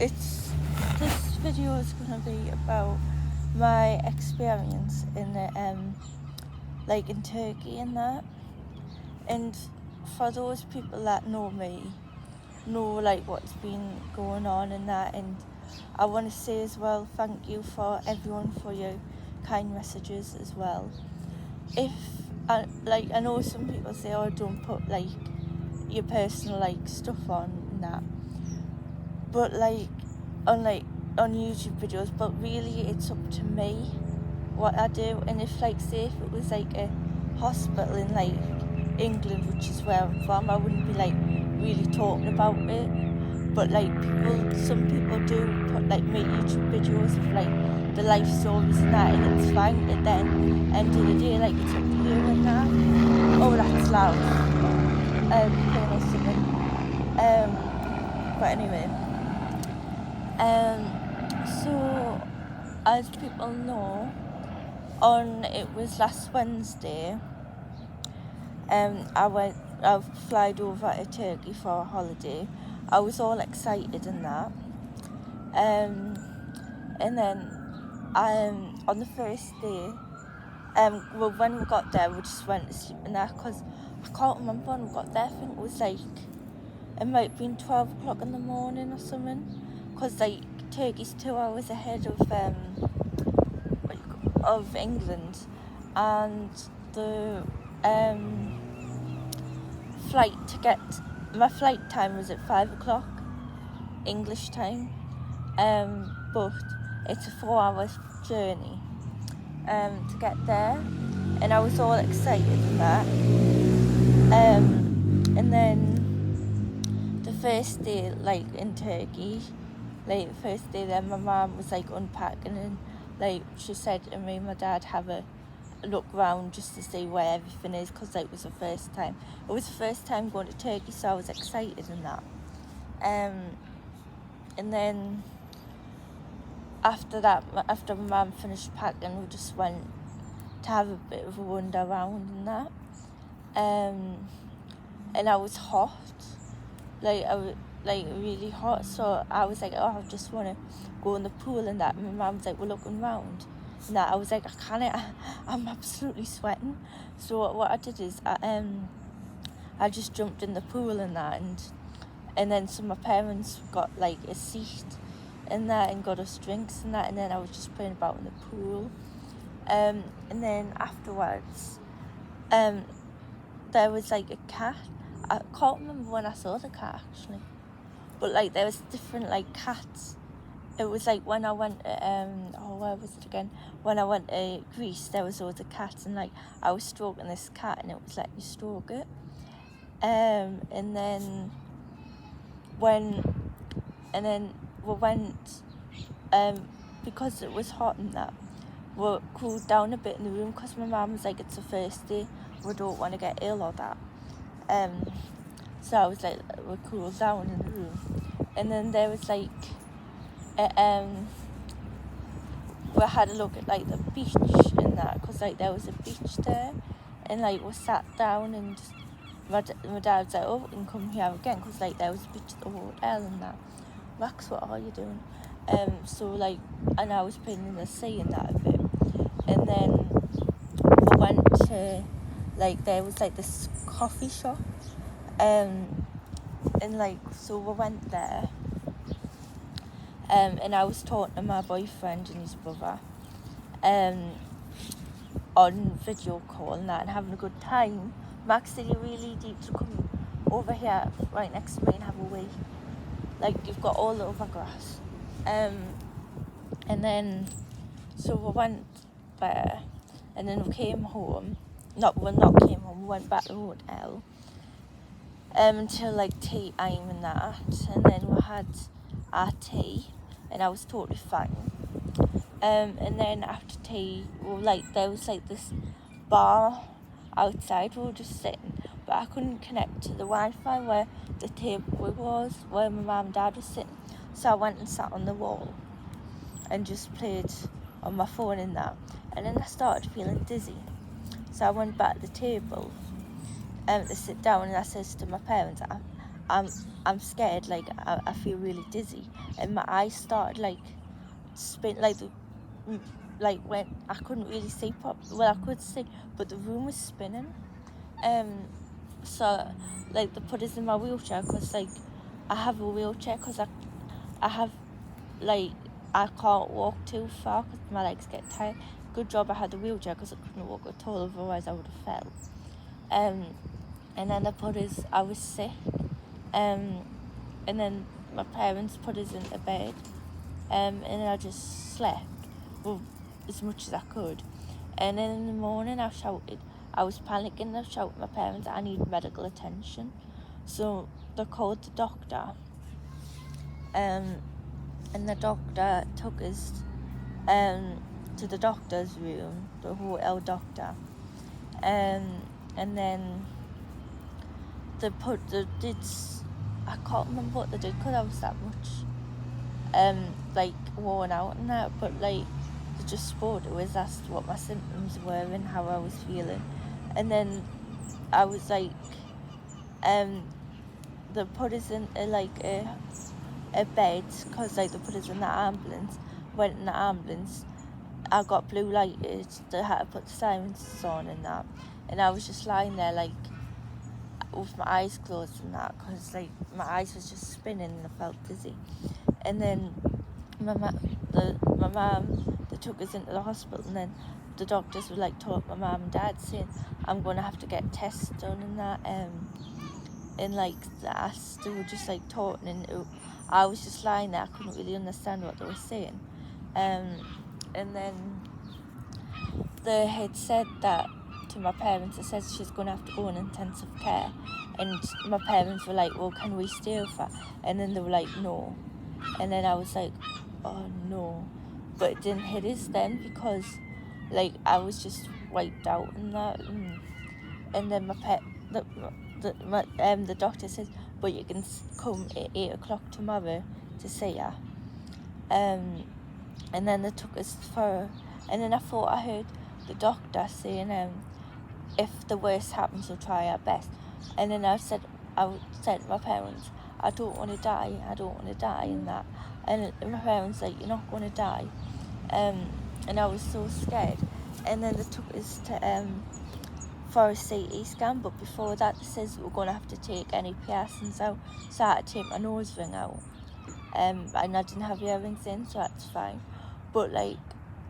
it's this video is gonna be about my experience in like in Turkey and that. And for those people that know me, know like what's been going on and that. And I want to say as well, thank you for everyone for your kind messages as well. If I know some people say, oh, don't put like your personal like stuff on and that, but like on YouTube videos, but really it's up to me what I do. And if like say if it was like a hospital in like England, which is where I'm from, I wouldn't be like really talking about it. But like some people do put like make YouTube videos of like the life stories and that, and it's fine. At the end of the day, like it's up to you and that. Oh, that's loud. Playing or something. But anyway. So as people know, it was last Wednesday. I flied over to Turkey for a holiday. I was all excited and that. And then on the first day, well, when we got there, we just went to sleep in there because I can't remember when we got there. I think it was like, it might have been 12 o'clock in the morning or something, because like Turkey's 2 hours ahead of England, and the my flight time was at 5 o'clock English time, but it's a 4 hours journey to get there, and I was all excited and that. And then the first day, like in Turkey, like the first day there, my mum was like unpacking, and like she said to me, my dad, have a look around just to see where everything is, because like, it was the first time going to Turkey, so I was excited and that. And then after my mum finished packing, we just went to have a bit of a wander around and that. And I was hot, like I was like really hot, so I was like, oh, I just want to go in the pool and that. And my mum was like, we're looking around and that. I was like, I can't, I'm absolutely sweating. So what I did is I just jumped in the pool and that, and then so my parents got like a seat in there and got us drinks and that, and then I was just playing about in the pool. And then afterwards, there was like a cat. I can't remember when I saw the cat actually, but like there was different like cats. It was like when I went to, where was it again? When I went to Greece, there was always a cat, and like I was stroking this cat, and it was letting me stroke it. And then we went, because it was hot and that, we cooled down a bit in the room, because my mum was like, it's the first day, we don't want to get ill or that. So I was like, we cooled down in the room, and then there was like, we had a look at like the beach and that, because like there was a beach there, and like we sat down, and my dad was like, oh, we can come here again, because like there was a beach at the hotel and that. Max, what are you doing? So like, and I was playing in the sea and that a bit, and then we went to like, there was like this coffee shop, and like, so we went there, and I was talking to my boyfriend and his brother on video call and that, and having a good time. Max said, you really need to come over here right next to me and have a wee, like you've got all the other grass. And then so we went there, and then we came home. We went back to the hotel until like tea time and that, and then we had our tea, and I was totally fine. And then after tea, there was like this bar outside. We were just sitting, but I couldn't connect to the Wi-Fi where the table was, where my mum and dad was sitting. So I went and sat on the wall and just played on my phone in that. And then I started feeling dizzy, so I went back to the table to sit down, and I said to my parents, I'm scared, like I feel really dizzy, and my eyes started like spin, like when I couldn't really see well, I could see, but the room was spinning. So like they put us in my wheelchair, because like I have a wheelchair, because I have, like, I can't walk too far because my legs get tired. Good job I had the wheelchair, because I couldn't walk at all, otherwise I would have fell. And then they put us, I was sick, and then my parents put us into bed, and I just slept, well, as much as I could. And then in the morning I was panicking, I shouted at my parents, I need medical attention. So they called the doctor, and the doctor took us to the doctor's room, the hotel doctor, and then they did, I can't remember what they did, because I was that much like worn out and that, but like they just spoke to us, asked what my symptoms were and how I was feeling, and then I was like, they put us in a bed, because like they put us in the ambulance. Went in the ambulance, I got blue lighted, they had to put the sirens on and that, and I was just lying there like with my eyes closed and that, because like my eyes was just spinning and I felt dizzy. And then my mum, they took us into the hospital, and then the doctors were like told my mum and dad, saying I'm going to have to get tests done and that, and like they were just like talking, and I was just lying there, I couldn't really understand what they were saying. And then they had said that to my parents, they said she's going to have to go in intensive care, and my parents were like, well, can we stay with her? And then they were like, no. And then I was like, oh no. But it didn't hit us then, because like I was just wiped out and that, and then the doctor says, but you can come at 8 o'clock tomorrow to see her. And then they took us and then I thought I heard the doctor saying, if the worst happens, we'll try our best. And then I said to my parents, I don't want to die, and that. And my parents like, you're not going to die. And I was so scared. And then they took us to for a CT scan, but before that they says we're going to have to take any piercings out, so I had to take my nose ring out, and I didn't have earrings in, so that's fine. But like,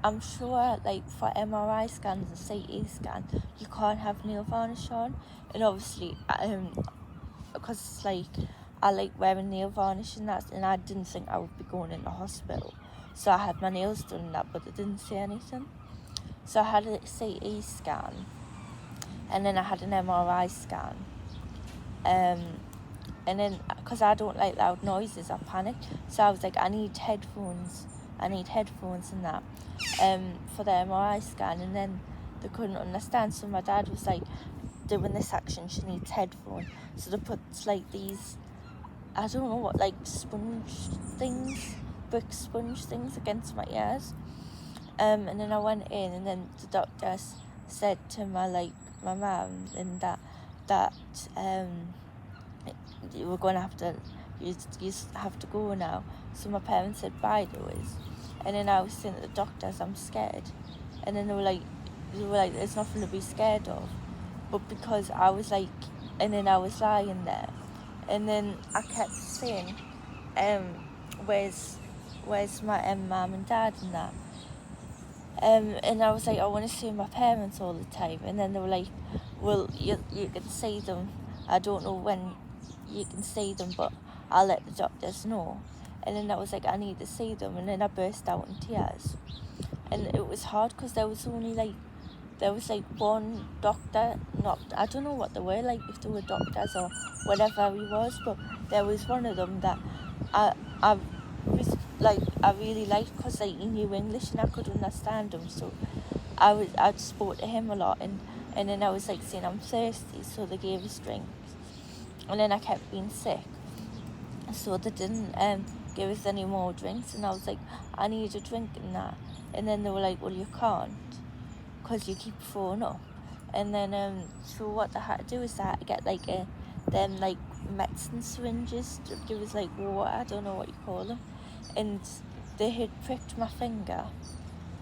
I'm sure like for MRI scans and CT scan, you can't have nail varnish on, and obviously because like I like wearing nail varnish and that, and I didn't think I would be going into hospital, so I had my nails done and that, but they didn't say anything. So I had a CT scan, and then I had an MRI scan, and then because I don't like loud noises, I panicked, so I was like, I need headphones and that for the MRI scan, and then they couldn't understand, so my dad was like, doing this action, she needs headphones, so they put like these, I don't know what, like brick sponge things against my ears, and then I went in, and then the doctor said to my mum and that you were going to have to, you have to go now. So my parents said bye to us, and then I was saying to the doctors, I'm scared, and then they were like, there's nothing to be scared of. But because I was like, and then I was lying there, and then I kept saying, where's my mum and dad and that, and I was like, I want to see my parents all the time, and then they were like, well, you can see them, I don't know when you can see them, but I'll let the doctors know. And then I was like, I need to see them, and then I burst out in tears, and it was hard because there was one doctor, not, I don't know what they were, like if they were doctors or whatever he was, but there was one of them that I was like, I really liked, because like he knew English and I could understand him, so I spoke to him a lot, and then I was like saying I'm thirsty, so they gave us drinks, and then I kept being sick, so they didn't give us any more drinks, and I was like, I need a drink and that, and then they were like, well, you can't, because you keep throwing up. And then so what they had to do is they had to get like them like medicine syringes to give us like water, I don't know what you call them, and they had pricked my finger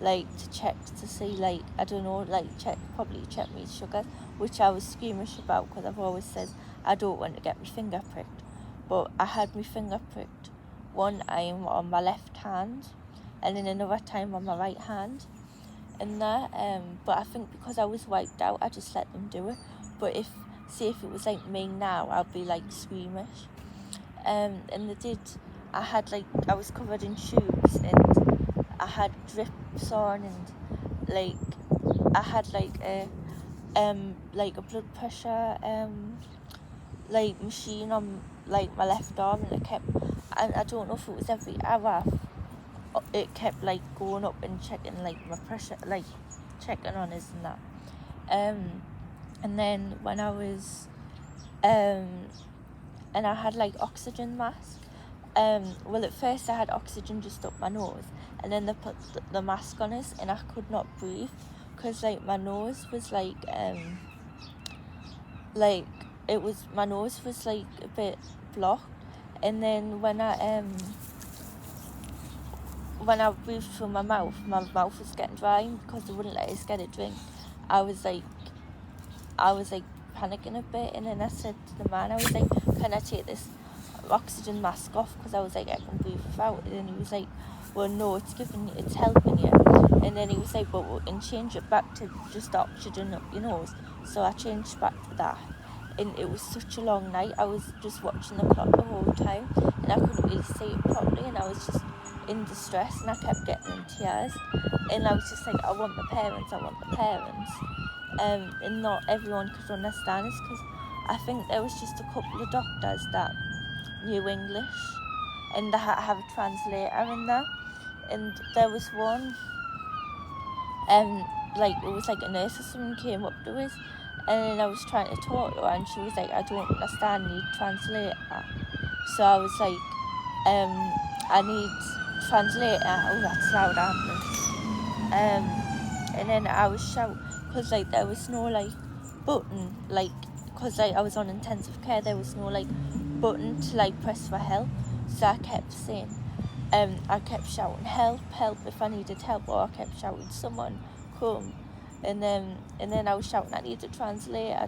like to check to see, like, I don't know, like probably check my sugars, which I was squeamish about because I've always said I don't want to get my finger pricked. But I had my finger pricked one time on my left hand and then another time on my right hand and that, but I think because I was wiped out I just let them do it. But if it was like me now, I'd be like squeamish. And they did, I was covered in tubes and I had drips on, and like I had like a blood pressure like machine on like my left arm, and I don't know if it was every hour, it kept like going up and checking like my pressure, like checking on us and that. And then when I was and I had like oxygen mask. Well, at first I had oxygen just up my nose, and then they put the mask on us, and I could not breathe because like my nose was like my nose was like a bit blocked. And then when I breathed through my mouth was getting dry because they wouldn't let us get a drink. I was like panicking a bit, and then I said to the man, I was like, can I take this oxygen mask off, because I was like, I can breathe without it. And he was like, well, no, it's helping you. And then he was like, but we can change it back to just oxygen up your nose. So I changed back to that, and it was such a long night. I was just watching the clock the whole time, and I couldn't really see it properly, and I was just in distress, and I kept getting in tears, and I was just like, I want my parents. And not everyone could understand this, because I think there was just a couple of doctors that knew English, and I had to have a translator in there. And there was one, like it was like a nurse or someone came up to us, and then I was trying to talk to her, and she was like, I don't understand, need translator. So I was like, I need translator. Oh, that's loud ambulance. And then I was shouting, because like there was no like button, like, because like I was on intensive care, there was no like button to like press for help. So I kept saying, I kept shouting, help if I needed help, or I kept shouting, someone come. And then I was shouting, I need a translator.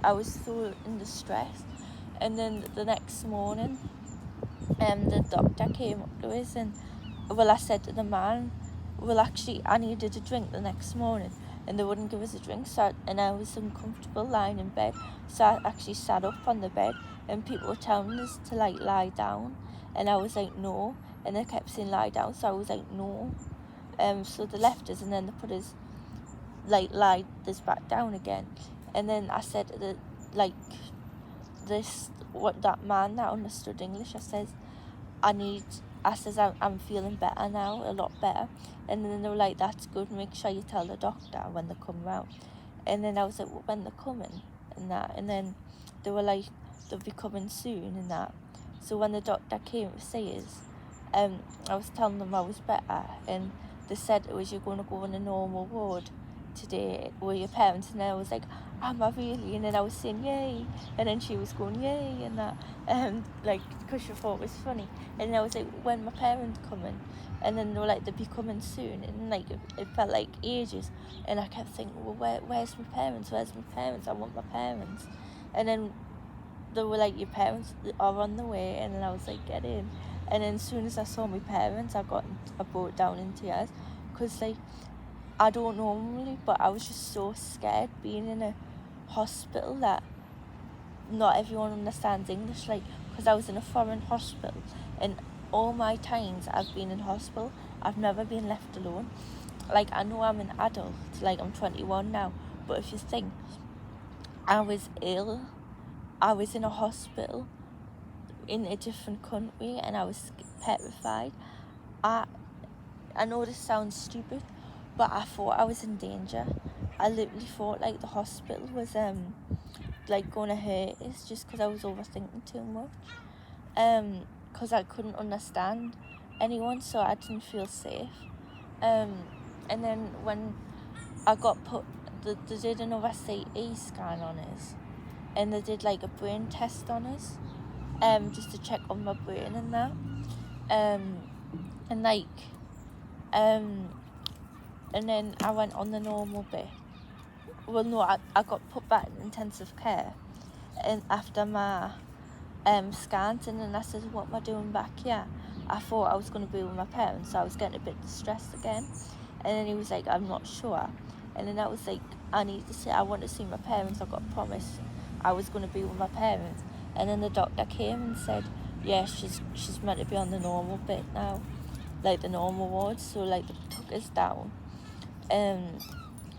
I was so in distress. And then the next morning, the doctor came up to us, and well, I said to the man, well, actually I needed a drink the next morning, and they wouldn't give us a drink, and I was uncomfortable lying in bed, so I actually sat up on the bed, and people were telling us to like lie down, and I was like, no, and they kept saying lie down, so I was like, no. So they left us, and then they put us like lied us back down again. And then I said that like that man that understood English, I says I'm feeling better now, a lot better. And then they were like, that's good, make sure you tell the doctor when they come round. And then I was like, well, when they're coming and that. And then they were like, they'll be coming soon and that. So when the doctor came to see us, I was telling them I was better, and they said, you're going to go on a normal ward today with your parents. And I was like, am I really? And then I was saying yay, and then she was going yay and that, like, because she thought it was funny. And I was like, when my parents coming? And then they were like, they'll be coming soon. And like it felt like ages, and I kept thinking, well, where's my parents? I want my parents. And then they were like, your parents are on the way. And then I was like, get in. And then as soon as I saw my parents, I broke down in tears, because like, I don't normally, but I was just so scared being in a hospital that not everyone understands English, like, because I was in a foreign hospital, and all my times I've been in hospital, I've never been left alone. Like, I know I'm an adult, like I'm 21 now, but if you think, I was ill, I was in a hospital in a different country, and I was petrified. I know this sounds stupid, but I thought I was in danger. I literally thought like the hospital was like going to hurt us, just because I was overthinking too much, because I couldn't understand anyone, so I didn't feel safe. And then when I got put, they did another CT scan on us, and they did like a brain test on us, just to check on my brain and that, and like, and then I went on the normal bit. Well, no, I got put back in intensive care, and after my scans, and then I said, what am I doing back here? I thought I was going to be with my parents, so I was getting a bit distressed again. And then he was like, I'm not sure. And then I was like, I want to see my parents. I got promised I was going to be with my parents. And then the doctor came and said, yeah, she's meant to be on the normal bit now, like the normal ward. So like they took us down. And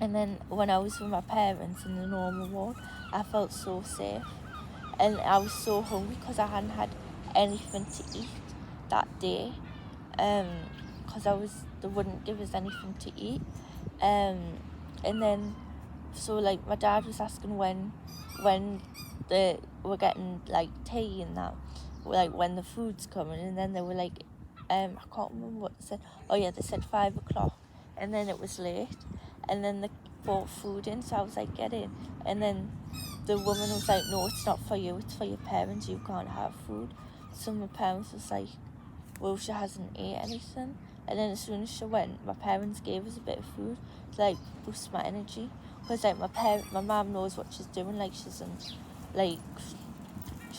then when I was with my parents in the normal ward, I felt so safe. And I was so hungry because I hadn't had anything to eat that day, because they wouldn't give us anything to eat, and then so like my dad was asking when they were getting like tea and that, like when the food's coming, and then they were like, I can't remember what they said. Oh yeah, they said 5 o'clock, and then it was late, and then they brought food in, so I was like, get in, and then the woman was like, no, it's not for you, it's for your parents, you can't have food. So my parents was like, well, she hasn't ate anything. And then as soon as she went, my parents gave us a bit of food to like boost my energy. Because like my mum knows what she's doing, like she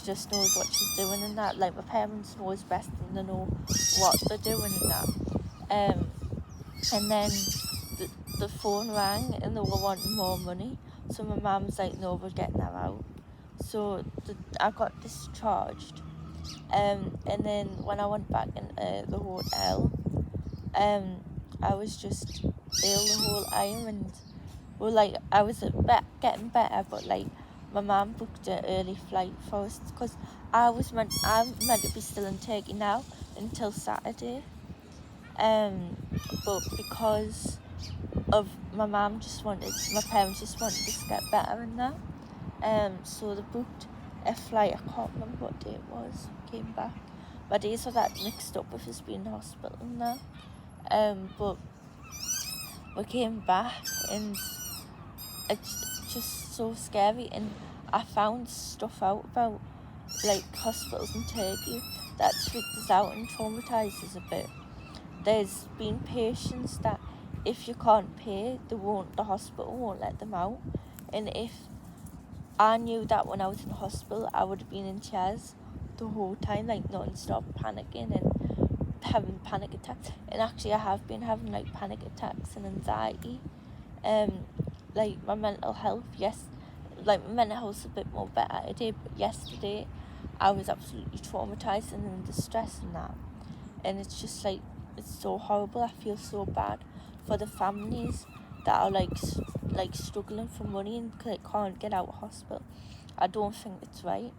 just knows what she's doing and that. Like my parents knows best and they know what they're doing and that. And then the phone rang and they were wanting more money. So my mum's like, no, we're getting her out. So I got discharged. And then when I went back in the hotel, I was just ill the whole time, and well, like I was getting better, but like my mum booked an early flight for us because I'm meant to be still in Turkey now until Saturday, but because of my parents just wanted us to get better and that, so they booked a flight. I can't remember what day it was. Came back. My days are that mixed up with us being in hospital and that. But we came back and it's just so scary, and I found stuff out about like hospitals in Turkey that freaked us out and traumatized us a bit. There's been patients that if you can't pay, the hospital won't let them out, and if I knew that when I was in hospital, I would have been in tears the whole time, like non-stop panicking and having panic attacks. And actually, I have been having like panic attacks and anxiety. Like my mental health, like my mental health's a bit more better today, but yesterday I was absolutely traumatized and in distress and that. And it's just like, it's so horrible. I feel so bad for the families that are like struggling for money and can't get out of hospital. I don't think it's right,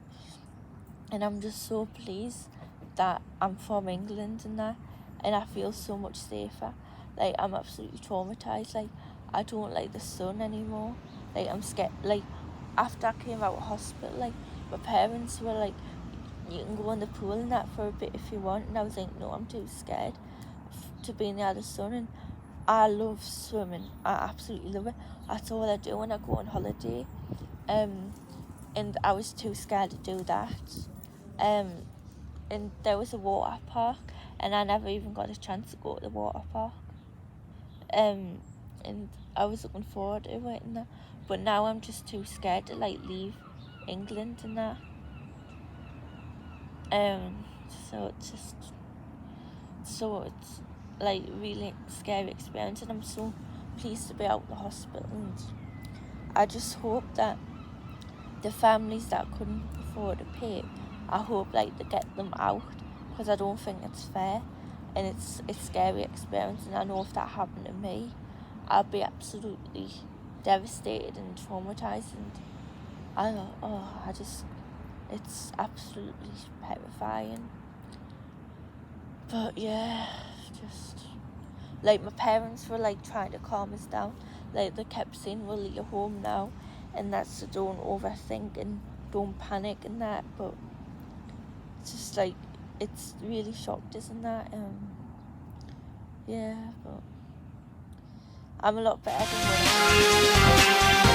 and I'm just so pleased that I'm from England and that, and I feel so much safer. Like I'm absolutely traumatized. Like I don't like the sun anymore. Like I'm scared. Like after I came out of hospital, like my parents were like, you can go in the pool and that for a bit if you want, and I was like, no, I'm too scared to be near the sun. And I love swimming. I absolutely love it. That's all I do when I go on holiday. And I was too scared to do that. And there was a water park, and I never even got a chance to go to the water park. And I was looking forward to it and that, but now I'm just too scared to like leave England and that. So it's like really scary experience, and I'm so pleased to be out of the hospital, and I just hope that the families that couldn't afford to pay, I hope like they get them out, because I don't think it's fair, and it's a scary experience, and I know if that happened to me, I'd be absolutely devastated and traumatized, and it's absolutely terrifying. But yeah, just like my parents were like trying to calm us down. Like they kept saying, well, you're home now, and that's so don't overthink and don't panic and that. But it's just like, it's really shocked us and that. Yeah, but I'm a lot better than when